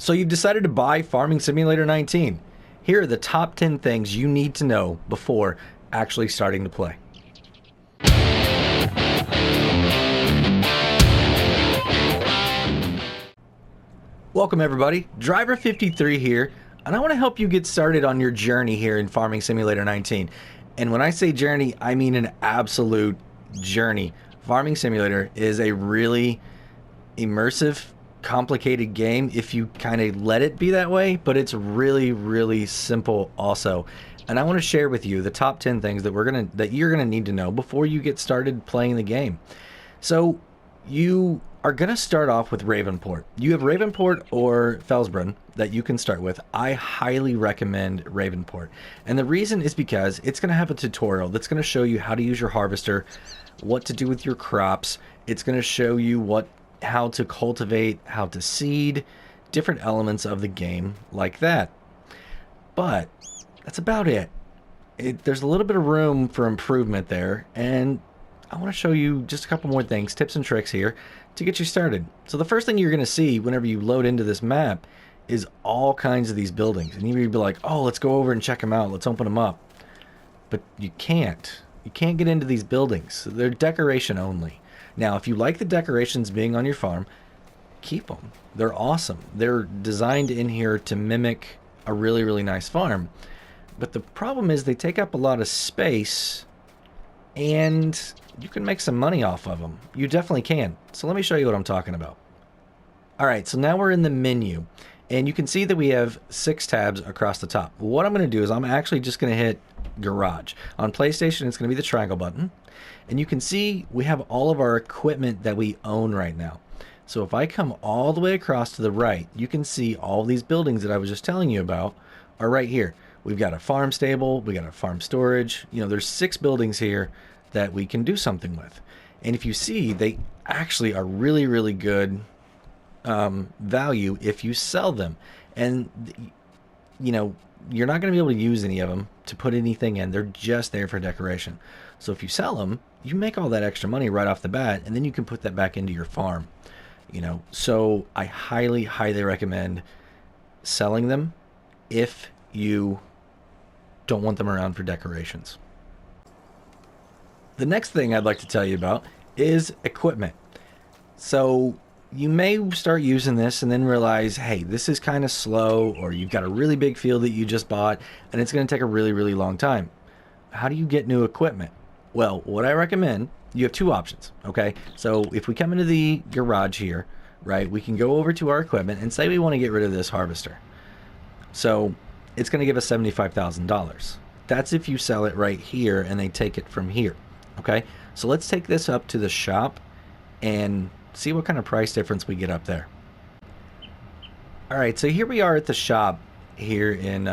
So you've decided to buy Farming Simulator 19. Here are the top 10 things you need to know before actually starting to play. Welcome everybody, Driver53 here, and I want to help you get started on your journey here in Farming Simulator 19. And when I say journey, I mean an absolute journey. Farming Simulator is a really immersive, complicated game if you kind of let it be that way, but it's really simple also. And I want to share with you the top 10 things that you're gonna need to know before you get started playing the game. So you are gonna start off with Ravenport. You have Ravenport or Felsbrunn that you can start with. I highly recommend Ravenport, and the reason is because it's gonna have a tutorial that's gonna show you how to use your harvester, what to do with your crops. It's gonna show you how to cultivate, how to seed, different elements of the game like that. But that's about it. There's a little bit of room for improvement there, and I want to show you just a couple more things, tips and tricks here to get you started. So the first thing you're going to see whenever you load into this map is all kinds of these buildings, and you'd be like, oh, let's go over and check them out, let's open them up. But you can't get into these buildings. They're decoration only. Now, if you like the decorations being on your farm, keep them. They're awesome. They're designed in here to mimic a really nice farm. But the problem is they take up a lot of space, and you can make some money off of them. You definitely can. So let me show you what I'm talking about. All right, so now we're in the menu, and you can see that we have 6 tabs across the top. What I'm going to do is I'm actually just going to hit Garage. On PlayStation, it's going to be the triangle button. And you can see we have all of our equipment that we own right now. So if I come all the way across to the right, you can see all these buildings that I was just telling you about are right here. We've got a farm stable, we got a farm storage. You know, there's 6 buildings here that we can do something with. And if you see, they actually are really good value if you sell them. And, you know, you're not going to be able to use any of them to put anything in. They're just there for decoration. So if you sell them, you make all that extra money right off the bat, and then you can put that back into your farm. You know, so I highly recommend selling them if you don't want them around for decorations. The next thing I'd like to tell you about is equipment. So you may start using this and then realize, hey, this is kind of slow, or you've got a really big field that you just bought and it's going to take a really long time. How do you get new equipment? Well, what I recommend, you have 2 options, okay? So if we come into the garage here, right, we can go over to our equipment and say we want to get rid of this harvester. So it's going to give us $75,000. That's if you sell it right here and they take it from here, okay? So let's take this up to the shop and see what kind of price difference we get up there. All right, so here we are at the shop here in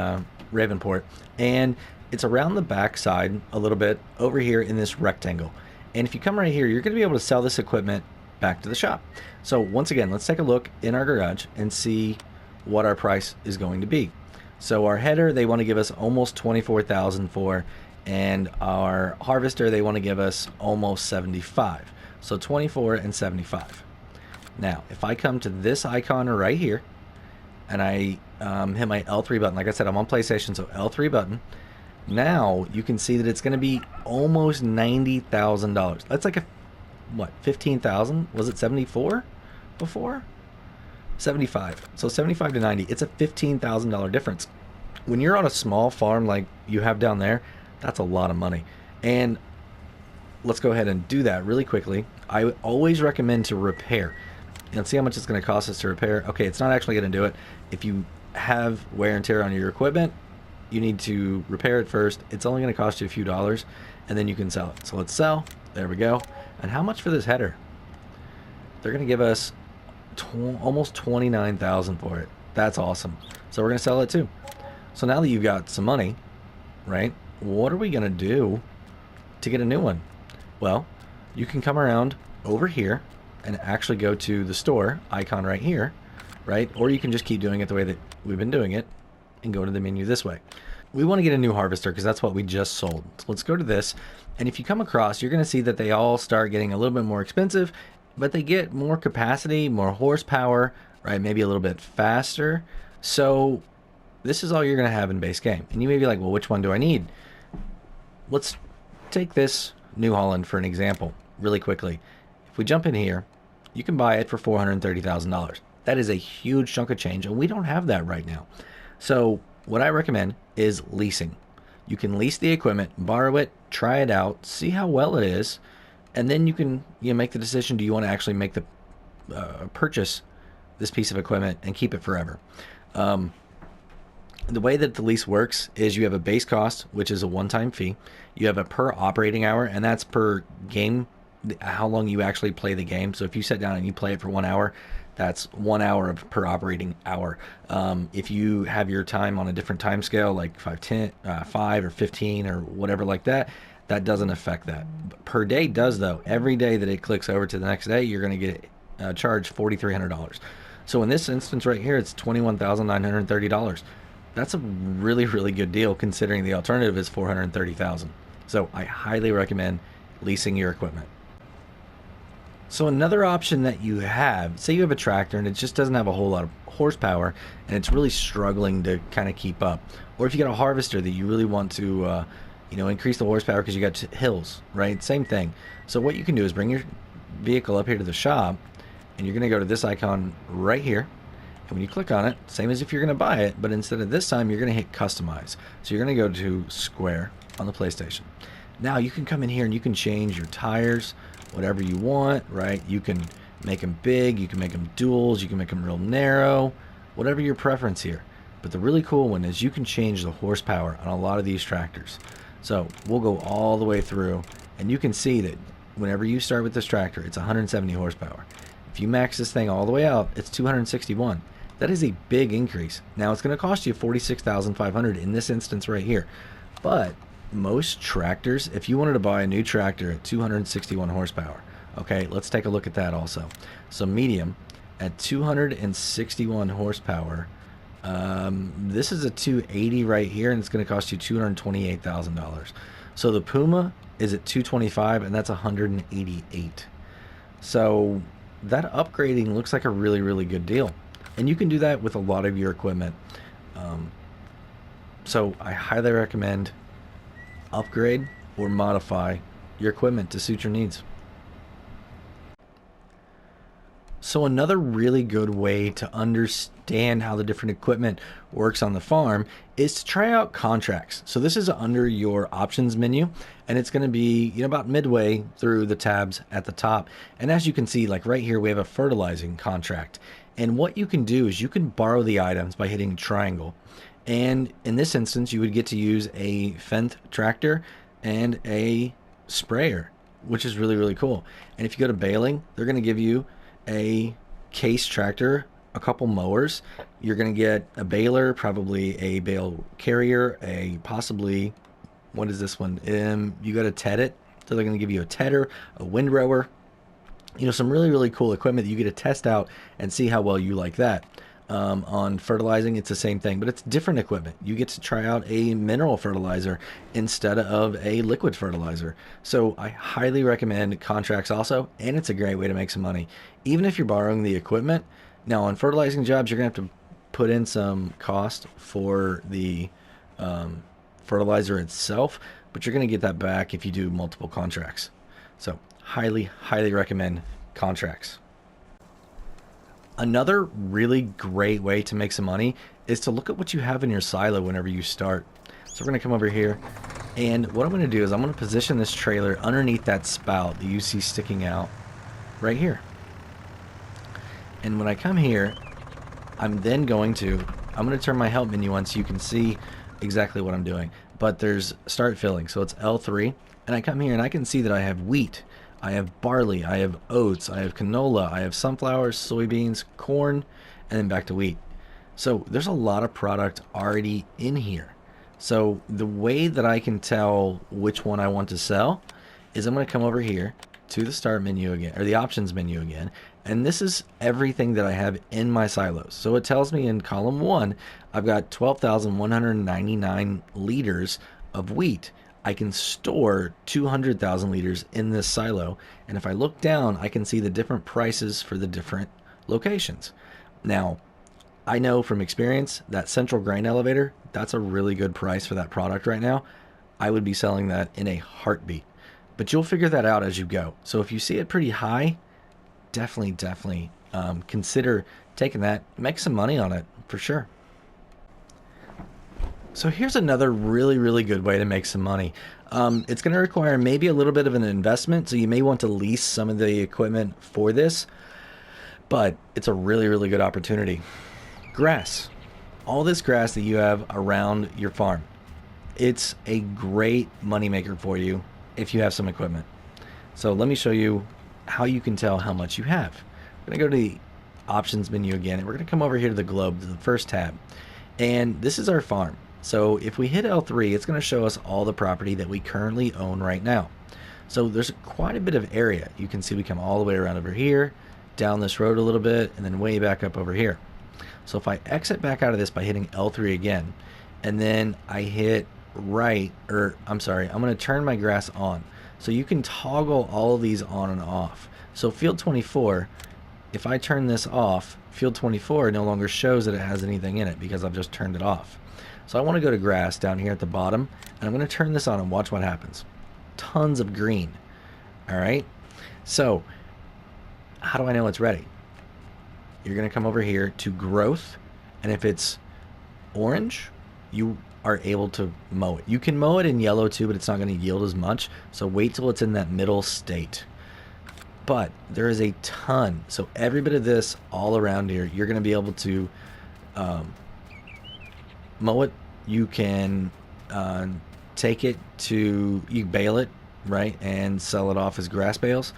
Ravenport, and it's around the back side a little bit over here in this rectangle. And if you come right here, you're going to be able to sell this equipment back to the shop. So once again, let's take a look in our garage and see what our price is going to be. So our header, they want to give us almost $24,000 for, and our harvester, they want to give us almost $75,000. So 24 and 75. Now, if I come to this icon right here, and I hit my L3 button, like I said, I'm on PlayStation, so L3 button. Now you can see that it's going to be almost $90,000. That's like what, 15,000? Was it 74 before? 75. So 75 to 90. It's a $15,000 difference. When you're on a small farm like you have down there, that's a lot of money. And let's go ahead and do that really quickly. I always recommend to repair. Let's see how much it's going to cost us to repair. Okay, it's not actually going to do it. If you have wear and tear on your equipment, you need to repair it first. It's only going to cost you a few dollars, and then you can sell it. So let's sell. There we go. And how much for this header? They're going to give us almost $29,000 for it. That's awesome. So we're going to sell it too. So now that you've got some money, right, what are we going to do to get a new one? Well, you can come around over here and actually go to the store icon right here, right? Or you can just keep doing it the way that we've been doing it and go to the menu this way. We want to get a new harvester because that's what we just sold. So let's go to this, and if you come across, you're going to see that they all start getting a little bit more expensive, but they get more capacity, more horsepower, right? Maybe a little bit faster. So this is all you're going to have in base game. And you may be like, well, which one do I need? Let's take this New Holland for an example really quickly. If we jump in here, you can buy it for $430,000. That is a huge chunk of change, and we don't have that right now. So what I recommend is leasing. You can lease the equipment, borrow it, try it out, see how well it is, and then you can make the decision, do you want to actually make the purchase this piece of equipment and keep it forever. The way that the lease works is you have a base cost, which is a one-time fee. You have a per operating hour, and that's per game, how long you actually play the game. So if you sit down and you play it for 1 hour, that's 1 hour per operating hour. If you have your time on a different time scale, like 5 or 15 or whatever like that, that doesn't affect that. Per day does, though. Every day that it clicks over to the next day, you're going to get charged $4,300. So in this instance right here, it's $21,930. That's a really, really good deal considering the alternative is $430,000. So I highly recommend leasing your equipment. So another option that you have, say you have a tractor and it just doesn't have a whole lot of horsepower and it's really struggling to kind of keep up. Or if you got a harvester that you really want to increase the horsepower because you got hills, right? Same thing. So what you can do is bring your vehicle up here to the shop, and you're going to go to this icon right here. And when you click on it, same as if you're going to buy it, but instead of this time, you're going to hit customize. So you're going to go to Square on the PlayStation. Now you can come in here and you can change your tires, whatever you want, right? You can make them big, you can make them duals, you can make them real narrow, whatever your preference here. But the really cool one is you can change the horsepower on a lot of these tractors. So we'll go all the way through, and you can see that whenever you start with this tractor, it's 170 horsepower. If you max this thing all the way out, it's 261. That is a big increase. Now it's going to cost you $46,500 in this instance right here. But most tractors, if you wanted to buy a new tractor at 261 horsepower, okay, let's take a look at that also. So medium at 261 horsepower, this is a 280 right here, and it's going to cost you $228,000. So the Puma is at 225, and that's 188. So that upgrading looks like a really, really good deal. And you can do that with a lot of your equipment. So I highly recommend upgrade or modify your equipment to suit your needs. So another really good way to understand how the different equipment works on the farm is to try out contracts. So this is under your options menu, and it's going to be about midway through the tabs at the top. And as you can see, like right here, we have a fertilizing contract. And what you can do is you can borrow the items by hitting triangle. And in this instance, you would get to use a Fendt tractor and a sprayer, which is really, really cool. And if you go to baling, they're going to give you a case tractor, a couple mowers. You're going to get a baler, probably a bale carrier, possibly, what is this one? You got to ted it. So they're going to give you a tedder, a windrower, some really, really cool equipment that you get to test out and see how well you like that. On fertilizing, it's the same thing, but it's different equipment. You get to try out a mineral fertilizer instead of a liquid fertilizer. So I highly recommend contracts also, and it's a great way to make some money. Even if you're borrowing the equipment. Now on fertilizing jobs, you're going to have to put in some cost for the fertilizer itself, but you're going to get that back if you do multiple contracts. So highly, highly recommend contracts. Another really great way to make some money is to look at what you have in your silo whenever you start. So we're going to come over here, and what I'm going to do is I'm going to position this trailer underneath that spout that you see sticking out right here. And when I come here, I'm going to turn my help menu on so you can see exactly what I'm doing. But there's start filling, so it's L3, and I come here and I can see that I have wheat, I have barley, I have oats, I have canola, I have sunflowers, soybeans, corn, and then back to wheat. So there's a lot of product already in here. So the way that I can tell which one I want to sell is I'm going to come over here to the start menu again, or the options menu again, and this is everything that I have in my silos. So it tells me in column 1, I've got 12,199 liters of wheat. I can store 200,000 liters in this silo, and if I look down, I can see the different prices for the different locations. Now, I know from experience that central grain elevator, that's a really good price for that product right now. I would be selling that in a heartbeat. But you'll figure that out as you go. So if you see it pretty high, definitely consider taking that. Make some money on it for sure. So here's another really good way to make some money. It's going to require maybe a little bit of an investment, so you may want to lease some of the equipment for this, but it's a really good opportunity. Grass. All this grass that you have around your farm. It's a great moneymaker for you if you have some equipment. So let me show you how you can tell how much you have. We're going to go to the options menu again, and we're going to come over here to the globe, to the first tab. And this is our farm. So if we hit L3, it's going to show us all the property that we currently own right now. So there's quite a bit of area. You can see we come all the way around over here, down this road a little bit, and then way back up over here. So if I exit back out of this by hitting L3 again, and then I hit right, or I'm sorry, I'm going to turn my grass on. So you can toggle all of these on and off. So field 24, if I turn this off, field 24 no longer shows that it has anything in it because I've just turned it off. So I want to go to grass down here at the bottom, and I'm going to turn this on and watch what happens. Tons of green. All right. So how do I know it's ready? You're going to come over here to growth, and if it's orange, you are able to mow it. You can mow it in yellow too, but it's not going to yield as much. So wait till it's in that middle state. But there is a ton. So every bit of this all around here, you're going to be able to mow it. You can take it to, you bale it, right, and sell it off as grass bales.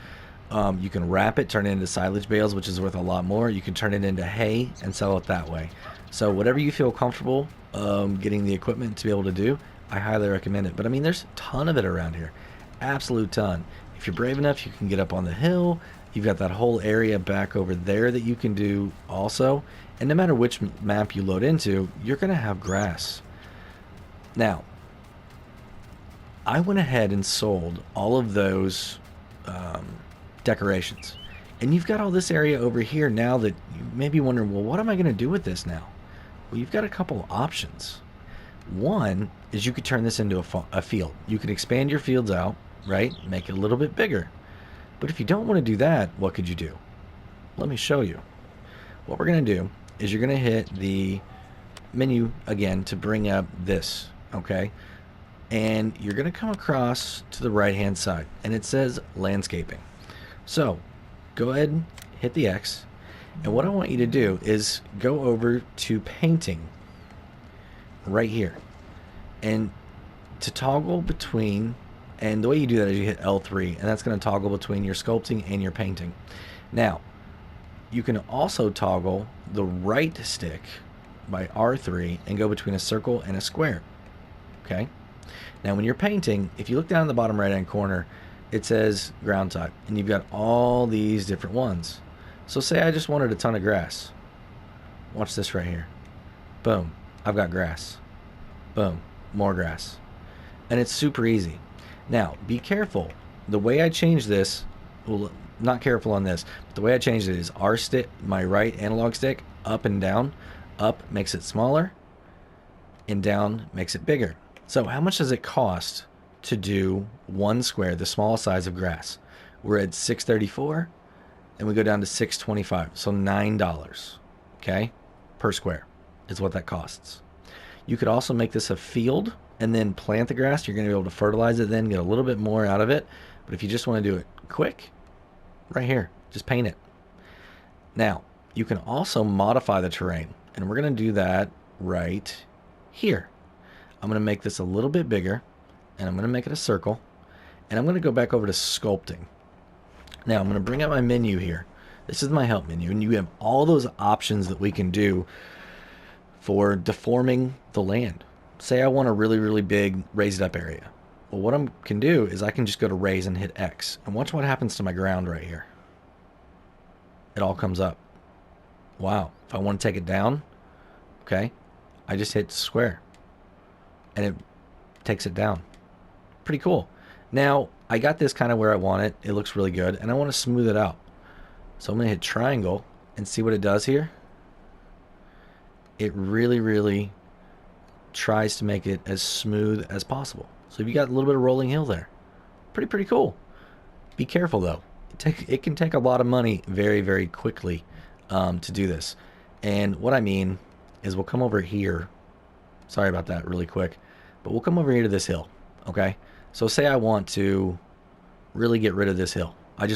You can wrap it, turn it into silage bales, which is worth a lot more. You can turn it into hay and sell it that way. So whatever you feel comfortable getting the equipment to be able to do, I highly recommend it. But I mean, there's a ton of it around here. Absolute ton. If you're brave enough, you can get up on the hill. You've got that whole area back over there that you can do also. And no matter which map you load into, you're going to have grass. Now, I went ahead and sold all of those decorations. And you've got all this area over here now that you may be wondering, well, what am I going to do with this now? Well, you've got a couple of options. One is you could turn this into a field. You could expand your fields out, right? Make it a little bit bigger. But if you don't want to do that, what could you do? Let me show you. What we're going to do is you're going to hit the menu again to bring up this, okay? And you're going to come across to the right-hand side, and it says landscaping. So go ahead and hit the X. And what I want you to do is go over to painting right here. And to toggle between, and the way you do that is you hit L3, and that's going to toggle between your sculpting and your painting. Now, you can also toggle the right stick by R3 and go between a circle and a square. Okay? Now, when you're painting, if you look down in the bottom right-hand corner, it says ground type, and you've got all these different ones. So say I just wanted a ton of grass. Watch this right here. Boom, I've got grass. Boom, more grass. And it's super easy. Now, be careful. The way I change this, well, not careful on this, but the way I changed it is R stick, my right analog stick, up and down. Up makes it smaller, and down makes it bigger. So how much does it cost to do one square, the small size of grass? We're at $6.34, and we go down to $6.25, so $9, okay, per square is what that costs. You could also make this a field and then plant the grass. You're going to be able to fertilize it then, get a little bit more out of it. But if you just want to do it quick, right here, just paint it. Now, you can also modify the terrain, and we're going to do that right here. I'm going to make this a little bit bigger, and I'm going to make it a circle, and I'm going to go back over to sculpting. Now, I'm going to bring up my menu here. This is my help menu, and you have all those options that we can do for deforming the land. Say I want a really big raised up area. Well, what I can do is I can just go to raise and hit X, and watch what happens to my ground right here. It all comes up. Wow. If I want to take it down, okay, I just hit square, and it takes it down. Pretty cool. Now, I got this kind of where I want it. It looks really good, and I want to smooth it out. So I'm going to hit triangle and see what it does here. it really tries to make it as smooth as possible. So you got a little bit of rolling hill there. Pretty cool. Be careful though. It can take a lot of money very quickly to do this. And what I mean is we'll come over here. Sorry about that really quick. But we'll come over here to this hill. Okay? So say I want to really get rid of this hill. I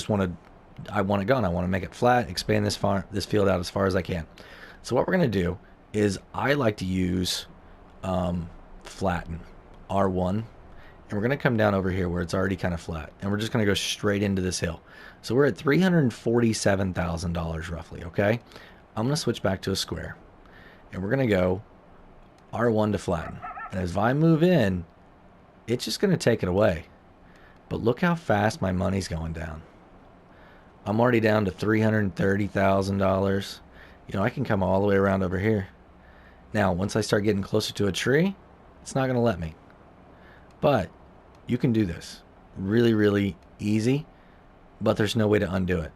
want it gone. I want to make it flat, expand this field out as far as I can. So what we're going to do is I like to use flatten, R1, and we're going to come down over here where it's already kind of flat, and we're just going to go straight into this hill. So we're at $347,000 roughly, okay? I'm going to switch back to a square, and we're going to go R1 to flatten. And as I move in, it's just going to take it away. But look how fast my money's going down. I'm already down to $330,000. You know, I can come all the way around over here. Now, once I start getting closer to a tree, it's not going to let me. But you can do this really easy, but there's no way to undo it.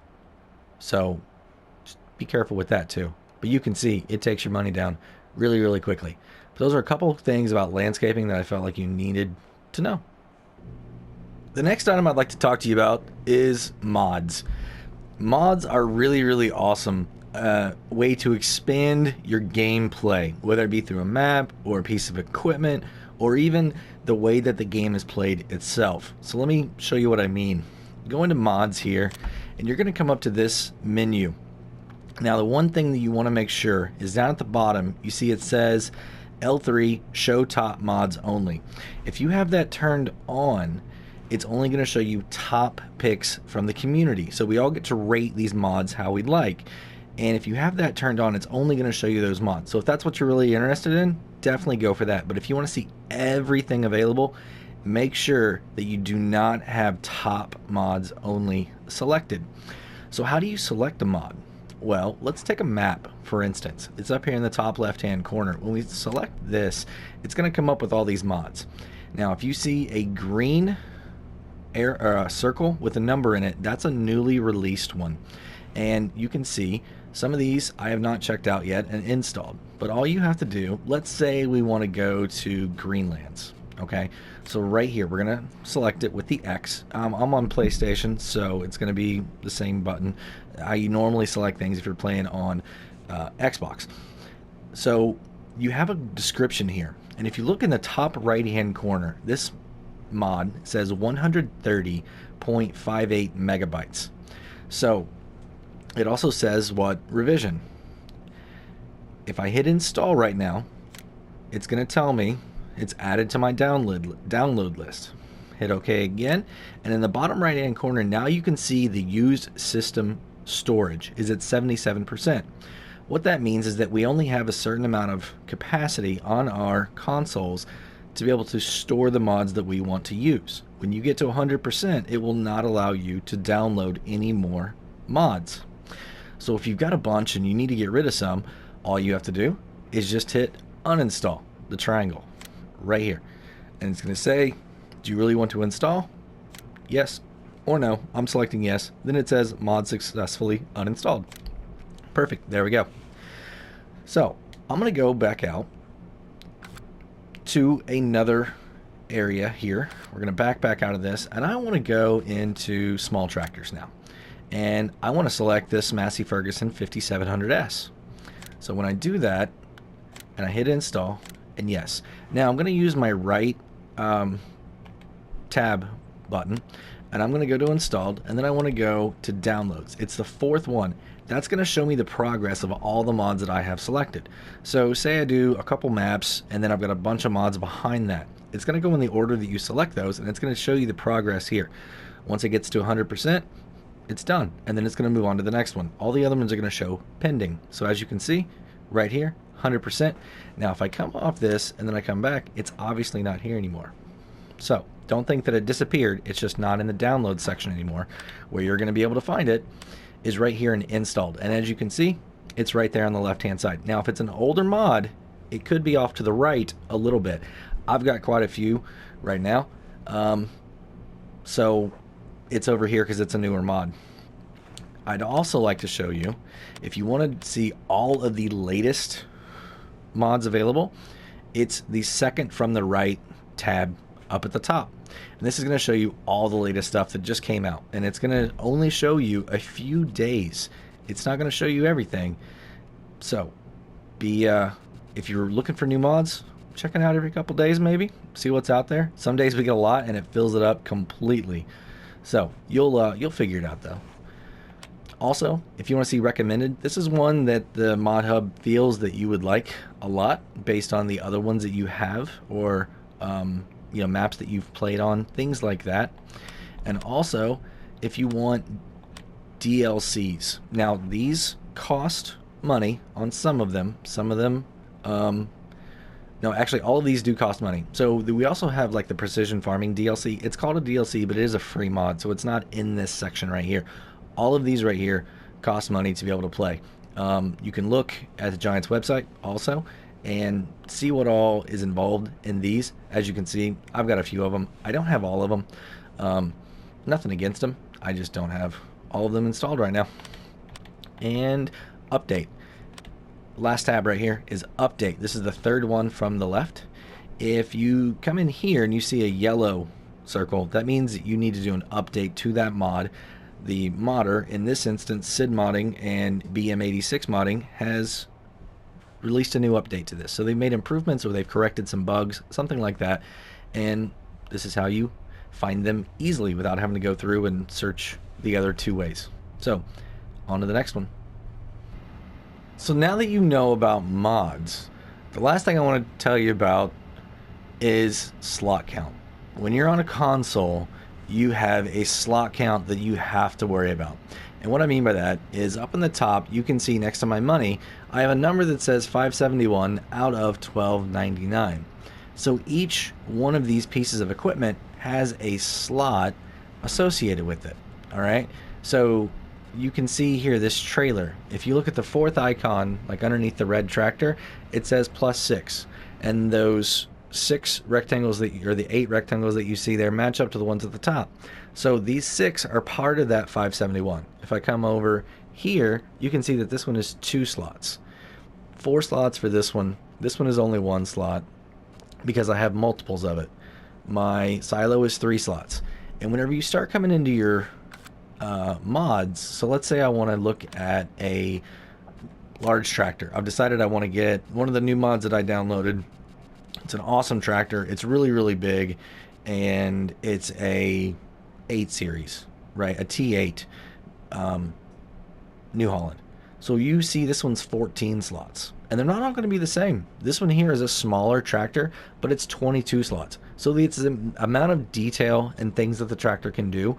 So just be careful with that too. But you can see it takes your money down really quickly. But those are a couple of things about landscaping that I felt like you needed to know. The next item I'd like to talk to you about is mods. Mods are really awesome way to expand your gameplay, whether it be through a map or a piece of equipment or even the way that the game is played itself. So let me show you what I mean. Go into mods here and you're going to come up to this menu. Now the one thing that you want to make sure is down at the bottom you see it says L3 show top mods only. If you have that turned on, it's only going to show you top picks from the community. So we all get to rate these mods how we'd like. And if you have that turned on, it's only going to show you those mods. So if that's what you're really interested in, definitely go for that. But if you want to see everything available, make sure that you do not have top mods only selected. So how do you select a mod? Well, let's take a map, for instance. It's up here in the top left-hand corner. When we select this, it's going to come up with all these mods. Now, if you see a green circle with a number in it, that's a newly released one. And you can see some of these I have not checked out yet and installed. But all you have to do, let's say we want to go to Greenlands. Okay, so right here we're going to select it with the X. I'm on PlayStation, so it's going to be the same button. I normally select things if you're playing on Xbox. So you have a description here, and if you look in the top right hand corner, this mod says 130.58 megabytes. So it also says what revision. If I hit install right now, it's going to tell me it's added to my download list. Hit OK again, and in the bottom right hand corner now you can see the used system storage is at 77%. What that means is that we only have a certain amount of capacity on our consoles to be able to store the mods that we want to use. When you get to 100%, it will not allow you to download any more mods. So if you've got a bunch and you need to get rid of some, all you have to do is just hit uninstall, the triangle right here, and it's going to say, do you really want to install? Yes or no. I'm selecting yes. Then it says mod successfully uninstalled. Perfect. There we go. So I'm going to go back out to another area here. We're going to back out of this, and I want to go into small tractors now, and I want to select this Massey Ferguson 5700S. So when I do that and I hit install, and yes, now I'm going to use my right tab button, and I'm going to go to installed, and then I want to go to downloads. It's the fourth one. That's going to show me the progress of all the mods that I have selected. So say I do a couple maps and then I've got a bunch of mods behind that. It's going to go in the order that you select those, and it's going to show you the progress here. Once it gets to 100%, it's done, and then it's going to move on to the next one. All the other ones are going to show pending. So as you can see right here, 100%. Now if I come off this and then I come back, it's obviously not here anymore. So don't think that it disappeared. It's just not in the download section anymore. Where you're going to be able to find it is right here in installed, and as you can see, it's right there on the left hand side. Now if it's an older mod, it could be off to the right a little bit. I've got quite a few right now, so it's over here because it's a newer mod. I'd also like to show you, if you want to see all of the latest mods available, it's the second from the right tab up at the top. And this is going to show you all the latest stuff that just came out. And it's going to only show you a few days. It's not going to show you everything. So if you're looking for new mods, check it out every couple days maybe. See what's out there. Some days we get a lot and it fills it up completely. So you'll figure it out though. Also, if you want to see recommended, this is one that the Mod Hub feels that you would like a lot based on the other ones that you have, or maps that you've played on, things like that. And also, if you want DLCs. Now, these cost money on some of them. No, actually, all of these do cost money. So we also have like the precision farming DLC. It's called a DLC, but it is a free mod, so it's not in this section right here. All of these right here cost money to be able to play. You can look at the Giants website also and see what all is involved in these. As you can see, I've got a few of them. I don't have all of them. Nothing against them. I just don't have all of them installed right now. And update. Last tab right here is update. This is the third one from the left. If you come in here and you see a yellow circle, that means that you need to do an update to that mod. The modder, in this instance, Sid Modding and BM86 Modding, has released a new update to this. So they've made improvements, or they've corrected some bugs, something like that. And this is how you find them easily without having to go through and search the other two ways. So on to the next one. So now that you know about mods, the last thing I want to tell you about is slot count. When you're on a console, you have a slot count that you have to worry about. And what I mean by that is, up in the top, you can see next to my money, I have a number that says 571 out of 1299. So each one of these pieces of equipment has a slot associated with it. All right. So you can see here this trailer. If you look at the fourth icon, like underneath the red tractor, it says +6. And those 6 rectangles or the 8 rectangles that you see there match up to the ones at the top. So these 6 are part of that 571. If I come over here, you can see that this one is 2 slots. 4 slots for this one. This one is only 1 slot because I have multiples of it. My silo is 3 slots. And whenever you start coming into your mods, so let's say I want to look at a large tractor. I've decided I want to get one of the new mods that I downloaded. It's an awesome tractor. It's really, really big, and it's a 8 series, right? A T8 New Holland. So you see this one's 14 slots, and they're not all going to be the same. This one here is a smaller tractor, but it's 22 slots. So it's the amount of detail and things that the tractor can do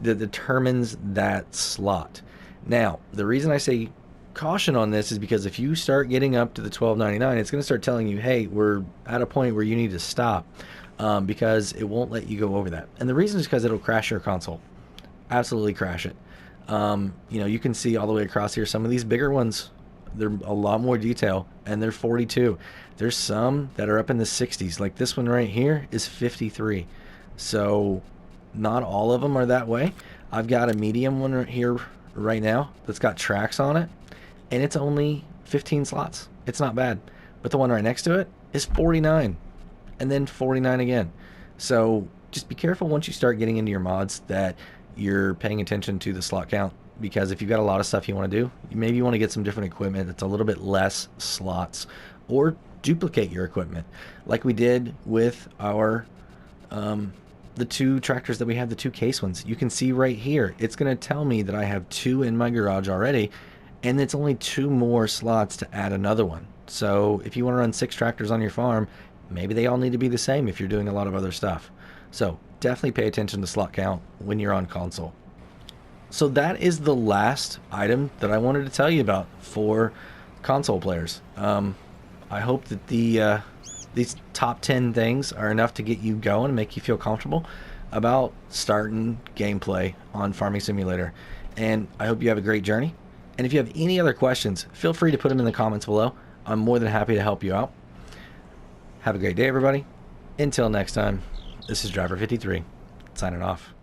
that determines that slot. Now, the reason I say caution on this is because if you start getting up to the 1299, it's going to start telling you, hey, we're at a point where you need to stop, because it won't let you go over that. And the reason is because it'll crash your console. Absolutely crash it. You can see all the way across here, some of these bigger ones, they're a lot more detail, and they're 42. There's some that are up in the 60s. Like this one right here is 53. So not all of them are that way. I've got a medium one right here right now that's got tracks on it, and it's only 15 slots. It's not bad. But the one right next to it is 49, and then 49 again. So just be careful once you start getting into your mods that you're paying attention to the slot count, because if you've got a lot of stuff you want to do, maybe you want to get some different equipment that's a little bit less slots, or duplicate your equipment like we did with our the 2 tractors that we have, the 2 case ones. You can see right here, it's going to tell me that I have 2 in my garage already, and it's only 2 more slots to add another one. So if you want to run 6 tractors on your farm, maybe they all need to be the same if you're doing a lot of other stuff. So definitely pay attention to slot count when you're on console. So that is the last item that I wanted to tell you about for console players. I hope that these top 10 things are enough to get you going and make you feel comfortable about starting gameplay on Farming Simulator. And I hope you have a great journey. And if you have any other questions, feel free to put them in the comments below. I'm more than happy to help you out. Have a great day, everybody. Until next time, this is Driver 53, signing off.